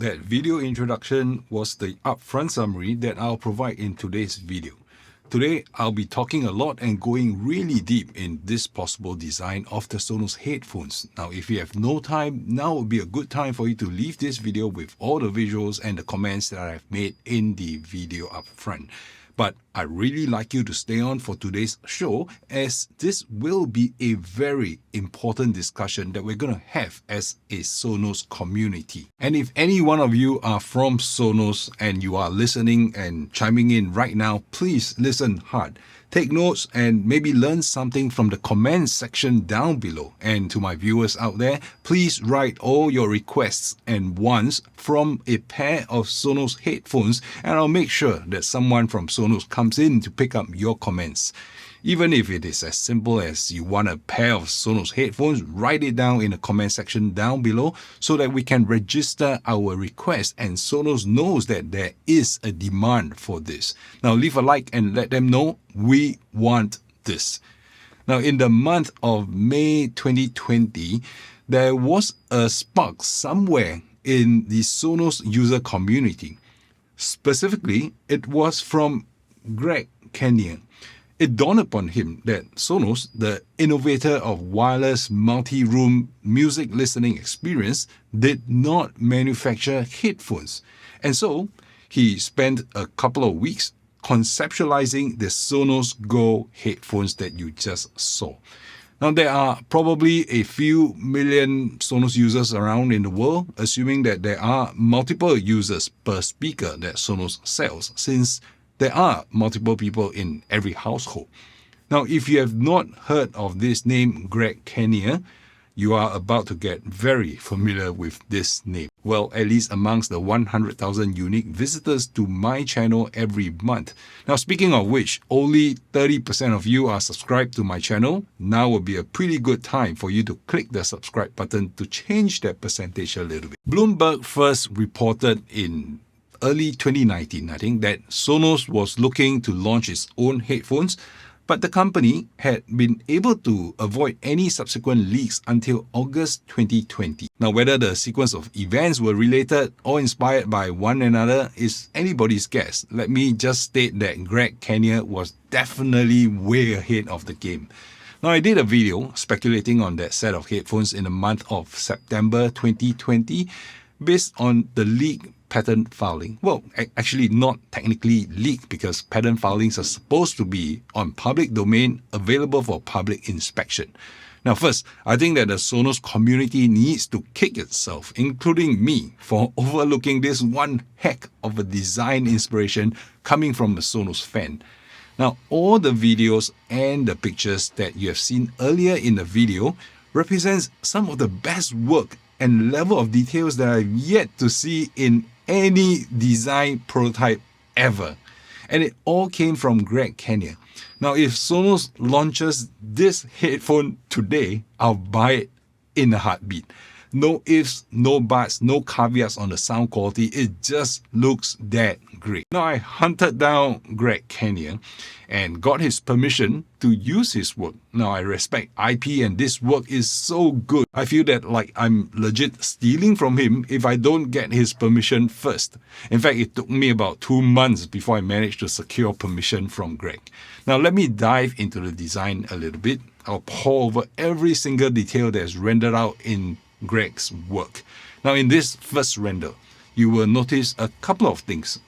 that video introduction was the upfront summary that I'll provide in today's video. Today, I'll be talking a lot and going really deep in this possible design of the Sonos headphones. Now, if you have no time, now would be a good time for you to leave this video with all the visuals and the comments that I've made in the video up front. But I really like you to stay on for today's show, as this will be a very important discussion that we're going to have as a Sonos community. And if any one of you are from Sonos and you are listening and chiming in right now, please listen hard. Take notes and maybe learn something from the comments section down below. And to my viewers out there, please write all your requests and wants from a pair of Sonos headphones, and I'll make sure that someone from Sonos comes in to pick up your comments. Even if it is as simple as you want a pair of Sonos headphones, write it down in the comment section down below so that we can register our request and Sonos knows that there is a demand for this. Now leave a like and let them know we want this. Now in the month of May 2020, there was a spark somewhere in the Sonos user community. Specifically, it was from Greg Kenyon. It dawned upon him that Sonos, the innovator of wireless multi-room music listening experience, did not manufacture headphones. And so he spent a couple of weeks conceptualizing the Sonos Go headphones that you just saw. Now, there are probably a few million Sonos users around in the world, assuming that there are multiple users per speaker that Sonos sells, since there are multiple people in every household. Now, if you have not heard of this name, Greg Kenyon, you are about to get very familiar with this name. Well, at least amongst the 100,000 unique visitors to my channel every month. Now, speaking of which, only 30% of you are subscribed to my channel. Now would be a pretty good time for you to click the subscribe button to change that percentage a little bit. Bloomberg first reported in early 2019, I think, that Sonos was looking to launch its own headphones, but the company had been able to avoid any subsequent leaks until August 2020. Now, whether the sequence of events were related or inspired by one another is anybody's guess. Let me just state that Greg Kenyon was definitely way ahead of the game. Now, I did a video speculating on that set of headphones in the month of September 2020 based on the leak patent filing. Well, actually not technically leaked, because patent filings are supposed to be on public domain, available for public inspection. Now first, I think that the Sonos community needs to kick itself, including me, for overlooking this one heck of a design inspiration coming from a Sonos fan. Now, all the videos and the pictures that you have seen earlier in the video represents some of the best work and level of details that I've yet to see in any design prototype ever. And it all came from Greg Kenyon. Now, if Sonos launches this headphone today, I'll buy it in a heartbeat. No ifs, no buts, no caveats on the sound quality. It just looks that great. Now, I hunted down Greg Kenyon and got his permission to use his work. Now, I respect IP and this work is so good. I feel that like I'm legit stealing from him if I don't get his permission first. In fact, it took me about 2 months before I managed to secure permission from Greg. Now, let me dive into the design a little bit. I'll pour over every single detail that's rendered out in Greg's work. Now, in this first render, you will notice a couple of things.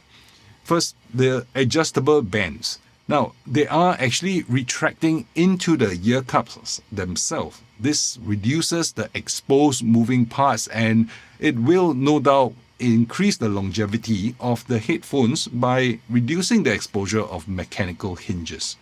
First, the adjustable bands. Now, they are actually retracting into the ear cups themselves. This reduces the exposed moving parts, and it will no doubt increase the longevity of the headphones by reducing the exposure of mechanical hinges.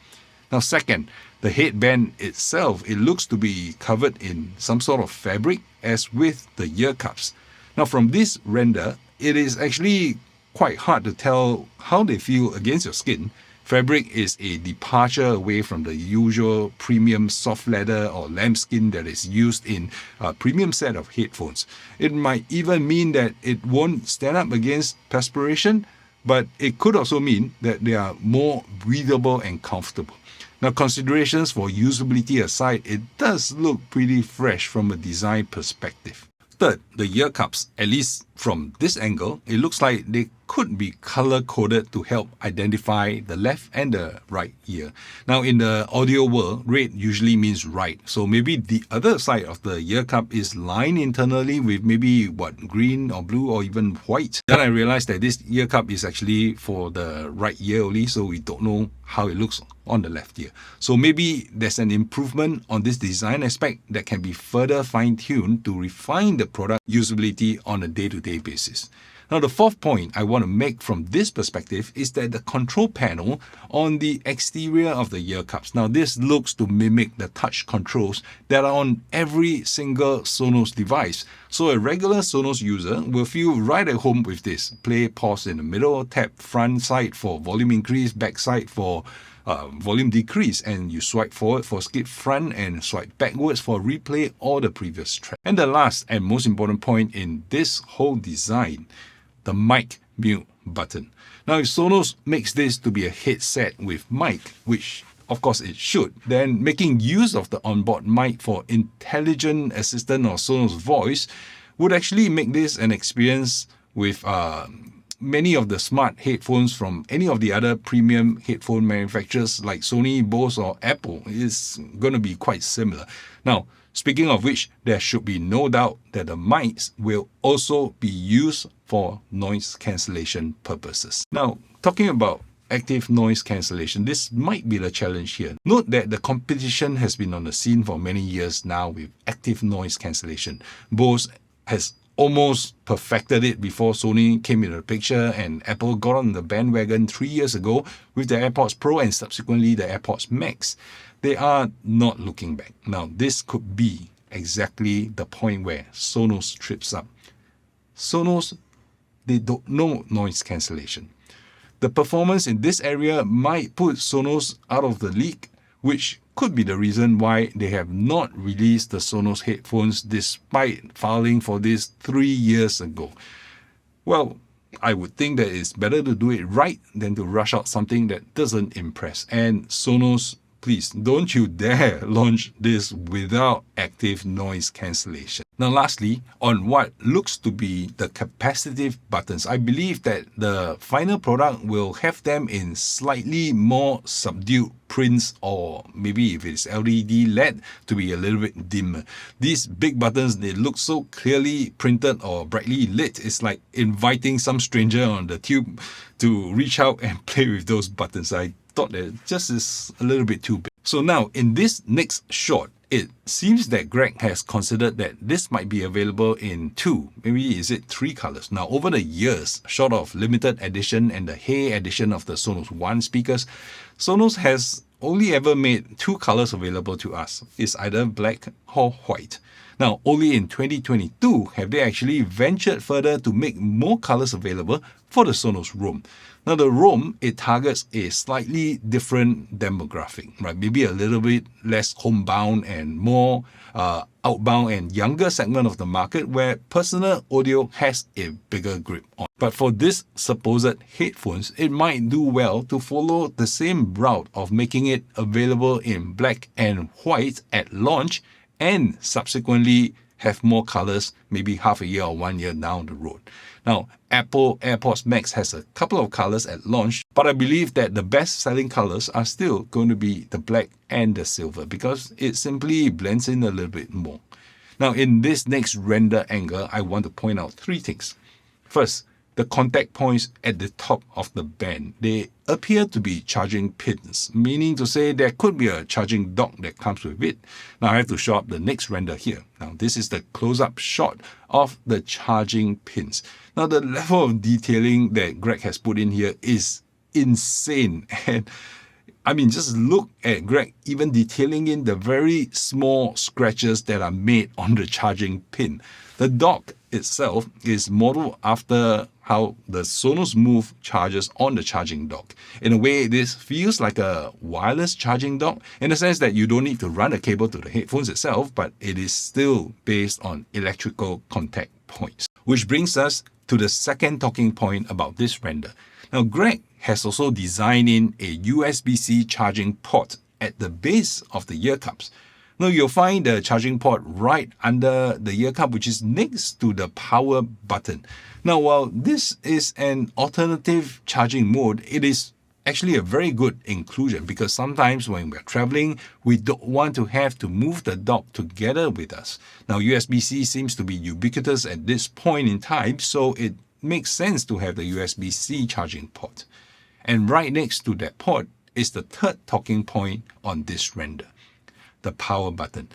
Now, second, the headband itself, it looks to be covered in some sort of fabric, as with the ear cups. Now, from this render, it is actually quite hard to tell how they feel against your skin. Fabric is a departure away from the usual premium soft leather or lambskin that is used in a premium set of headphones. It might even mean that it won't stand up against perspiration, but it could also mean that they are more breathable and comfortable. Now, considerations for usability aside, it does look pretty fresh from a design perspective. Third, the ear cups, at least from this angle, it looks like they could be color-coded to help identify the left and the right ear. Now, in the audio world, red usually means right. So maybe the other side of the ear cup is lined internally with maybe, green or blue or even white. Then I realized that this ear cup is actually for the right ear only, so we don't know how it looks on the left ear. So maybe there's an improvement on this design aspect that can be further fine-tuned to refine the product usability on a day-to-day basis. Now, the fourth point I want to make from this perspective is that the control panel on the exterior of the ear cups. Now, this looks to mimic the touch controls that are on every single Sonos device. So a regular Sonos user will feel right at home with this. Play, pause in the middle, tap front side for volume increase, back side for volume decrease, and you swipe forward for skip front and swipe backwards for replay or the previous track. And the last and most important point in this whole design, the mic mute button. Now, if Sonos makes this to be a headset with mic, which of course it should, then making use of the onboard mic for intelligent assistant or Sonos voice would actually make this an experience with many of the smart headphones from any of the other premium headphone manufacturers like Sony, Bose or Apple. Is going to be quite similar. Now, speaking of which, there should be no doubt that the mics will also be used for noise cancellation purposes. Now, talking about active noise cancellation, this might be the challenge here. Note that the competition has been on the scene for many years now with active noise cancellation. Bose has almost perfected it before Sony came into the picture, and Apple got on the bandwagon 3 years ago with the AirPods Pro and subsequently the AirPods Max. They are not looking back. Now, this could be exactly the point where Sonos trips up. Sonos, they don't know noise cancellation. The performance in this area might put Sonos out of the league, which could be the reason why they have not released the Sonos headphones despite filing for this 3 years ago. Well, I would think that it's better to do it right than to rush out something that doesn't impress. And Sonos, please don't you dare launch this without active noise cancellation. Now, lastly, on what looks to be the capacitive buttons, I believe that the final product will have them in slightly more subdued prints, or maybe if it's LED LED, to be a little bit dimmer. These big buttons, they look so clearly printed or brightly lit. It's like inviting some stranger on the tube to reach out and play with those buttons. I thought that it just is a little bit too big. So now, in this next shot, it seems that Greg has considered that this might be available in 2, maybe is it 3 colors. Now, over the years, short of limited edition and the Hey edition of the Sonos One speakers, Sonos has only ever made 2 colors available to us. It's either black or white. Now, only in 2022 have they actually ventured further to make more colors available for the Sonos Roam. Now, the Roam, it targets a slightly different demographic, right? Maybe a little bit less homebound and more outbound and younger segment of the market where personal audio has a bigger grip on. But for this supposed headphones, it might do well to follow the same route of making it available in black and white at launch and subsequently have more colors maybe half a year or 1 year down the road. Now, Apple AirPods Max has a couple of colors at launch, but I believe that the best selling colors are still going to be the black and the silver because it simply blends in a little bit more. Now, in this next render angle, I want to point out 3 things. First, the contact points at the top of the band, they appear to be charging pins, meaning to say there could be a charging dock that comes with it. Now I have to show up the next render here. Now this is the close-up shot of the charging pins. Now the level of detailing that Greg has put in here is insane. And I mean, just look at Greg even detailing in the very small scratches that are made on the charging pin. The dock itself is modeled after how the Sonos Move charges on the charging dock. In a way, this feels like a wireless charging dock in the sense that you don't need to run a cable to the headphones itself, but it is still based on electrical contact points. Which brings us to the second talking point about this render. Now, Greg has also designed in a USB-C charging port at the base of the ear cups. Now you'll find the charging port right under the ear cup, which is next to the power button. Now, while this is an alternative charging mode, it is actually a very good inclusion because sometimes when we're traveling, we don't want to have to move the dock together with us. Now, USB-C seems to be ubiquitous at this point in time, so it makes sense to have the USB-C charging port. And right next to that port is the third talking point on this render, the power button.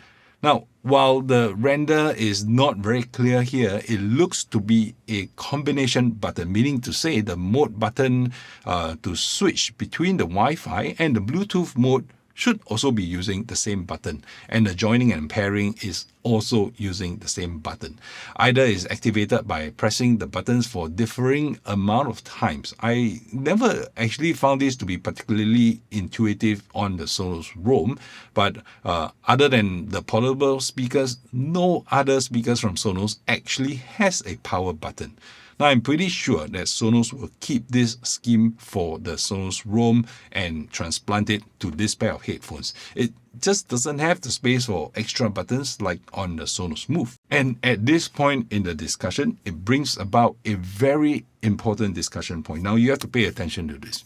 Now, while the render is not very clear here, it looks to be a combination button, meaning to say the mode button to switch between the Wi-Fi and the Bluetooth mode should also be using the same button, and the joining and pairing is also using the same button. Either is activated by pressing the buttons for differing amount of times. I never actually found this to be particularly intuitive on the Sonos Roam, but other than the portable speakers, no other speakers from Sonos actually has a power button. Now, I'm pretty sure that Sonos will keep this scheme for the Sonos Roam and transplant it to this pair of headphones. It just doesn't have the space for extra buttons like on the Sonos Move. And at this point in the discussion, it brings about a very important discussion point. Now, you have to pay attention to this.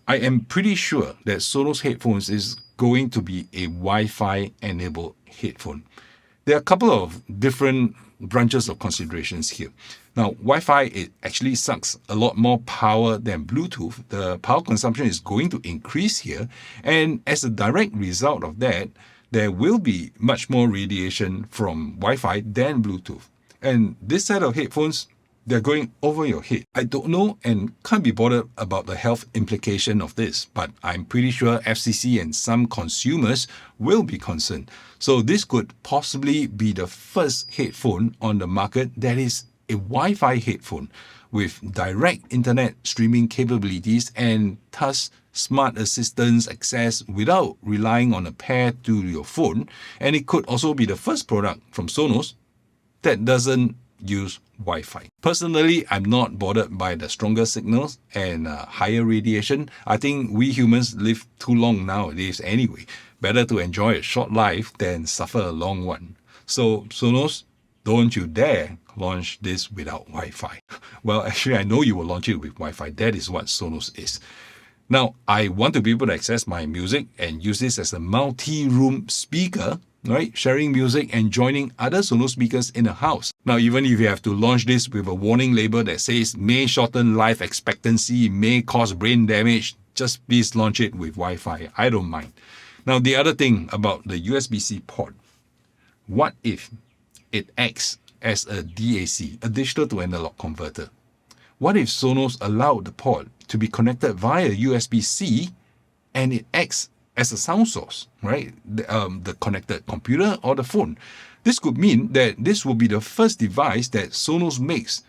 I am pretty sure that Sonos headphones is going to be a Wi-Fi enabled headphone. There are a couple of different branches of considerations here. Now, Wi-Fi, it actually sucks a lot more power than Bluetooth. The power consumption is going to increase here. And as a direct result of that, there will be much more radiation from Wi-Fi than Bluetooth. And this set of headphones, they're going over your head. I don't know and can't be bothered about the health implication of this, but I'm pretty sure FCC and some consumers will be concerned. So this could possibly be the first headphone on the market that is a Wi-Fi headphone with direct internet streaming capabilities and thus smart assistance access without relying on a pair to your phone. And it could also be the first product from Sonos that doesn't use Wi-Fi. Personally, I'm not bothered by the stronger signals and higher radiation. I think we humans live too long nowadays anyway. Better to enjoy a short life than suffer a long one. So Sonos, don't you dare launch this without Wi-Fi. Well, actually, I know you will launch it with Wi-Fi. That is what Sonos is. Now, I want to be able to access my music and use this as a multi-room speaker, right? Sharing music and joining other Sonos speakers in a house. Now, even if you have to launch this with a warning label that says may shorten life expectancy, may cause brain damage, just please launch it with Wi-Fi. I don't mind. Now, the other thing about the USB-C port, what if it acts as a DAC, a digital to analog converter? What if Sonos allowed the port to be connected via USB-C and it acts as a sound source, right? The connected computer or the phone. This could mean that this will be the first device that Sonos makes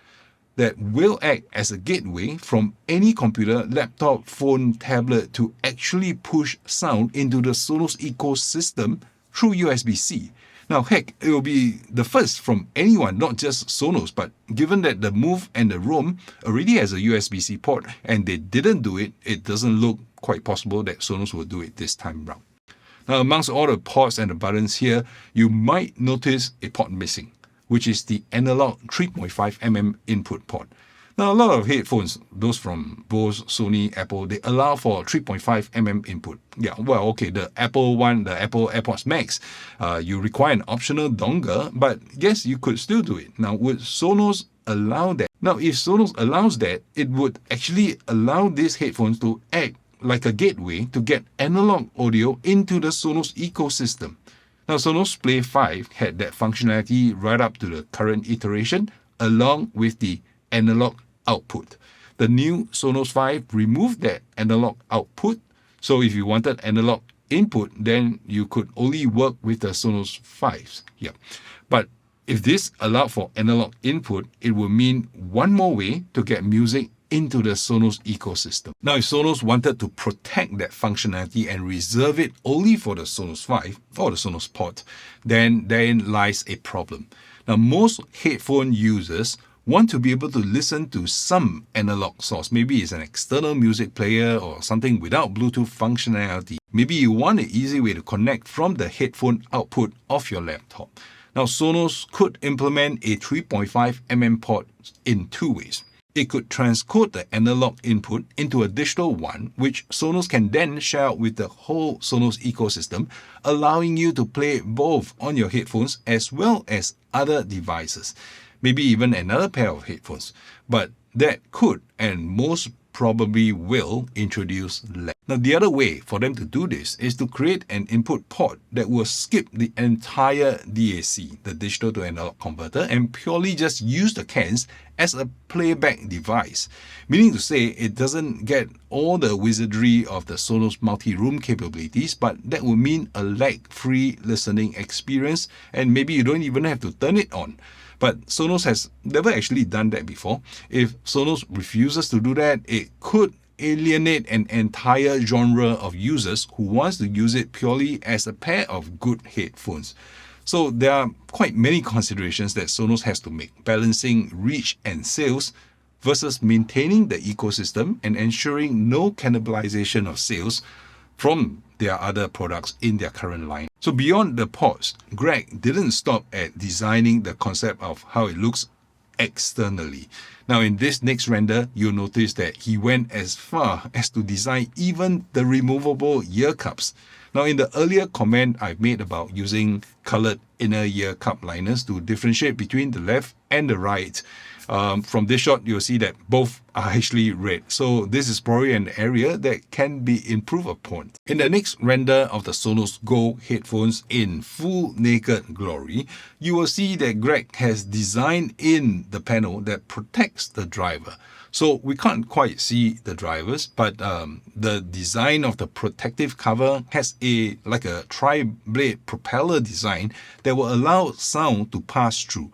that will act as a gateway from any computer, laptop, phone, tablet to actually push sound into the Sonos ecosystem through USB-C. Now, heck, it will be the first from anyone, not just Sonos, but given that the Move and the Roam already has a USB-C port and they didn't do it, it doesn't look quite possible that Sonos will do it this time round. Now, amongst all the ports and the buttons here, you might notice a port missing, which is the analog 3.5mm input port. Now, a lot of headphones, those from Bose, Sony, Apple, they allow for 3.5mm input. Yeah, well, okay, the Apple one, the Apple AirPods Max, you require an optional dongle, but yes, you could still do it. Now, would Sonos allow that? Now, if Sonos allows that, it would actually allow these headphones to act like a gateway to get analog audio into the Sonos ecosystem. Now, Sonos Play 5 had that functionality right up to the current iteration, along with the analog output. The new Sonos 5 removed that analog output, so if you wanted analog input, then you could only work with the Sonos 5s. Yeah. But if this allowed for analog input, it would mean one more way to get music into the Sonos ecosystem. Now, if Sonos wanted to protect that functionality and reserve it only for the Sonos 5 or the Sonos port, then therein lies a problem. Now, most headphone users want to be able to listen to some analog source. Maybe it's an external music player or something without Bluetooth functionality. Maybe you want an easy way to connect from the headphone output of your laptop. Now, Sonos could implement a 3.5mm port in two ways. It could transcode the analog input into a digital one, which Sonos can then share out with the whole Sonos ecosystem, allowing you to play both on your headphones as well as other devices. Maybe even another pair of headphones. But that could, and most probably will, introduce lag. Now, the other way for them to do this is to create an input port that will skip the entire DAC, the digital to analog converter, and purely just use the cans as a playback device. Meaning to say, it doesn't get all the wizardry of the Sonos multi-room capabilities, but that will mean a lag-free listening experience, and maybe you don't even have to turn it on. But Sonos has never actually done that before. If Sonos refuses to do that, it could alienate an entire genre of users who wants to use it purely as a pair of good headphones. So there are quite many considerations that Sonos has to make, balancing reach and sales versus maintaining the ecosystem and ensuring no cannibalization of sales from their other products in their current line. So beyond the ports, Greg didn't stop at designing the concept of how it looks externally. Now in this next render, you'll notice that he went as far as to design even the removable ear cups. Now in the earlier comment I've made about using colored inner ear cup liners to differentiate between the left and the right, from this shot you'll see that both are actually red. So this is probably an area that can be improved upon. In the next render of the Sonos Go headphones in full naked glory, you will see that Greg has designed in the panel that protects the driver. So we can't quite see the drivers, but the design of the protective cover has like a tri-blade propeller design that will allow sound to pass through.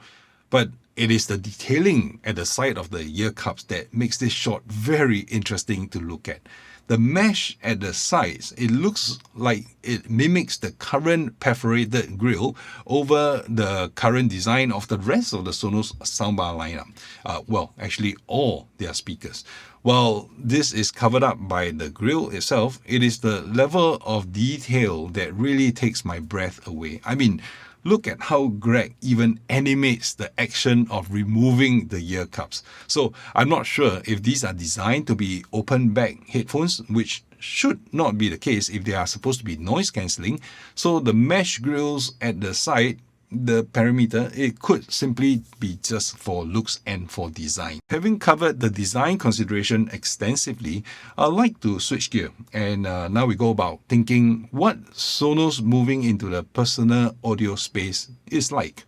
But it is the detailing at the side of the ear cups that makes this shot very interesting to look at. The mesh at the sides, it looks like it mimics the current perforated grille over the current design of the rest of the Sonos soundbar lineup. Well, actually all their speakers. While this is covered up by the grille itself, it is the level of detail that really takes my breath away. I mean, look at how Greg even animates the action of removing the ear cups. So I'm not sure if these are designed to be open back headphones, which should not be the case if they are supposed to be noise cancelling. So the mesh grills at the side, the perimeter, it could simply be just for looks and for design. Having covered the design consideration extensively, I'd like to switch gear, and now we go about thinking what Sonos moving into the personal audio space is like.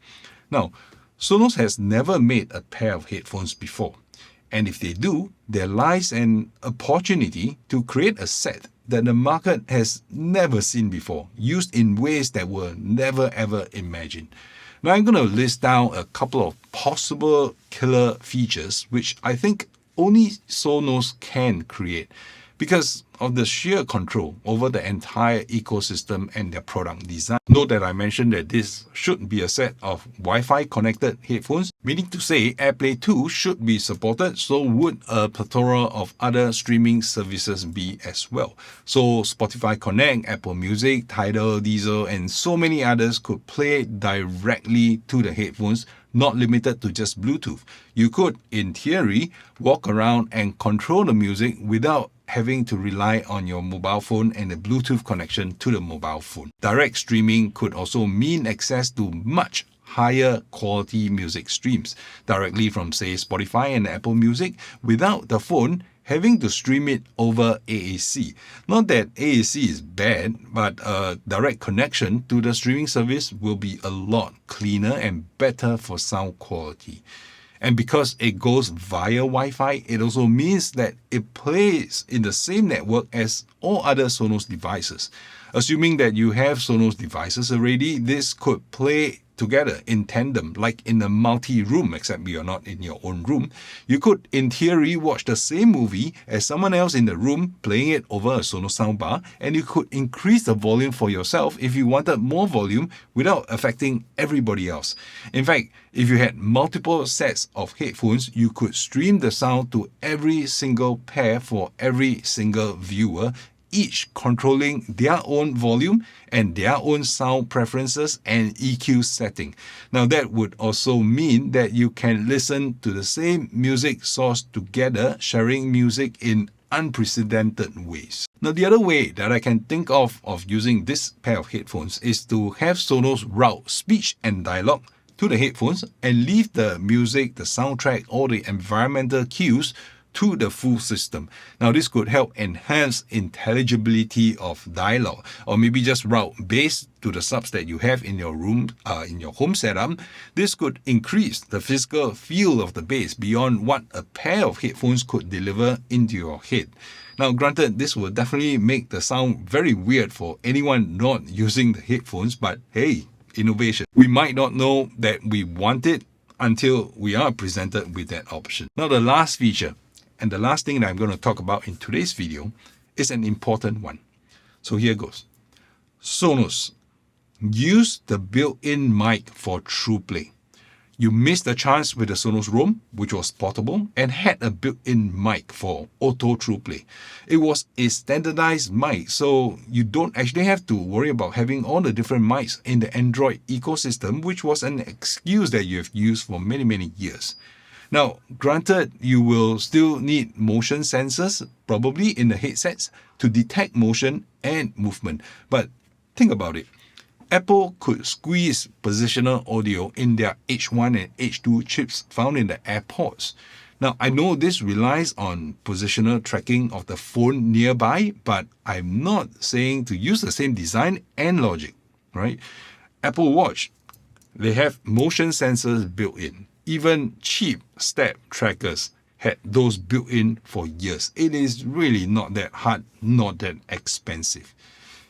Now, Sonos has never made a pair of headphones before, and if they do, there lies an opportunity to create a set that the market has never seen before, used in ways that were never ever imagined. Now I'm going to list down a couple of possible killer features which I think only Sonos can create because of the sheer control over the entire ecosystem and their product design. Note that I mentioned that this should be a set of Wi-Fi connected headphones, meaning to say AirPlay 2 should be supported, so would a plethora of other streaming services be as well. So Spotify Connect, Apple Music, Tidal, Deezer, and so many others could play directly to the headphones, not limited to just Bluetooth. You could, in theory, walk around and control the music without having to rely on your mobile phone and a Bluetooth connection to the mobile phone. Direct streaming could also mean access to much higher quality music streams directly from, say, Spotify and Apple Music without the phone having to stream it over AAC. Not that AAC is bad, but a direct connection to the streaming service will be a lot cleaner and better for sound quality. And because it goes via Wi-Fi, it also means that it plays in the same network as all other Sonos devices. Assuming that you have Sonos devices already, this could play together in tandem, like in a multi-room, except you're not in your own room, you could, in theory, watch the same movie as someone else in the room playing it over a Sonos soundbar, and you could increase the volume for yourself if you wanted more volume without affecting everybody else. In fact, if you had multiple sets of headphones, you could stream the sound to every single pair for every single viewer, each controlling their own volume and their own sound preferences and EQ setting. Now that would also mean that you can listen to the same music source together, sharing music in unprecedented ways. Now the other way that I can think of using this pair of headphones is to have Sonos route speech and dialogue to the headphones and leave the music, the soundtrack, or the environmental cues to the full system. Now this could help enhance intelligibility of dialogue, or maybe just route bass to the subs that you have in your room, in your home setup. This could increase the physical feel of the bass beyond what a pair of headphones could deliver into your head. Now granted, this will definitely make the sound very weird for anyone not using the headphones, but hey, innovation. We might not know that we want it until we are presented with that option. Now the last feature, and the last thing that I'm going to talk about in today's video, is an important one. So here goes. Sonos, use the built-in mic for Trueplay. You missed the chance with the Sonos Roam, which was portable and had a built-in mic for auto Trueplay. It was a standardized mic, so you don't actually have to worry about having all the different mics in the Android ecosystem, which was an excuse that you have used for many, many years. Now, granted, you will still need motion sensors, probably in the headsets, to detect motion and movement. But think about it. Apple could squeeze positional audio in their H1 and H2 chips found in the AirPods. Now, I know this relies on positional tracking of the phone nearby, but I'm not saying to use the same design and logic, right? Apple Watch, they have motion sensors built in. Even cheap step trackers had those built in for years. It is really not that hard, not that expensive.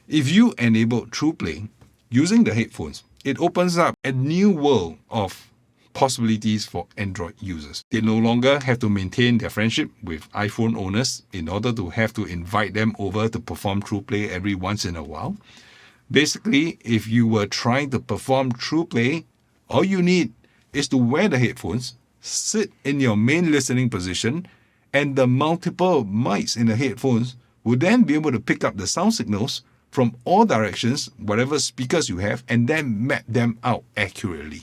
If you enable Trueplay using the headphones, it opens up a new world of possibilities for Android users. They no longer have to maintain their friendship with iPhone owners in order to have to invite them over to perform Trueplay every once in a while. Basically, if you were trying to perform Trueplay, all you need is to wear the headphones, sit in your main listening position, and the multiple mics in the headphones will then be able to pick up the sound signals from all directions, whatever speakers you have, and then map them out accurately.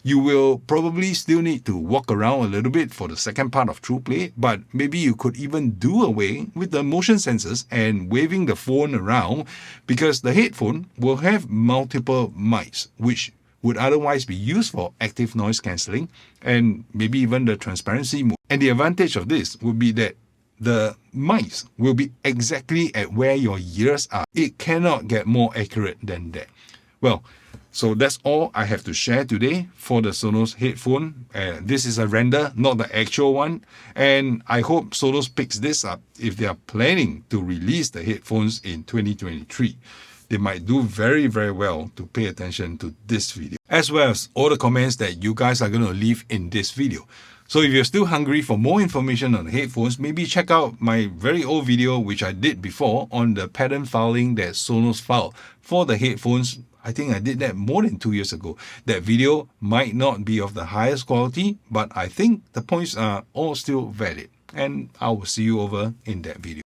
You will probably still need to walk around a little bit for the second part of Trueplay, but maybe you could even do away with the motion sensors and waving the phone around, because the headphone will have multiple mics, which would otherwise be used for active noise cancelling and maybe even the transparency mode. And the advantage of this would be that the mics will be exactly at where your ears are. It cannot get more accurate than that. Well, so that's all I have to share today for the Sonos headphone. This is a render, not the actual one. And I hope Sonos picks this up if they are planning to release the headphones in 2023. They might do very, very well to pay attention to this video, as well as all the comments that you guys are going to leave in this video. So if you're still hungry for more information on the headphones, maybe check out my very old video, which I did before, on the pattern filing that Sonos filed for the headphones. I think I did that more than 2 years ago. That video might not be of the highest quality, but I think the points are all still valid. And I will see you over in that video.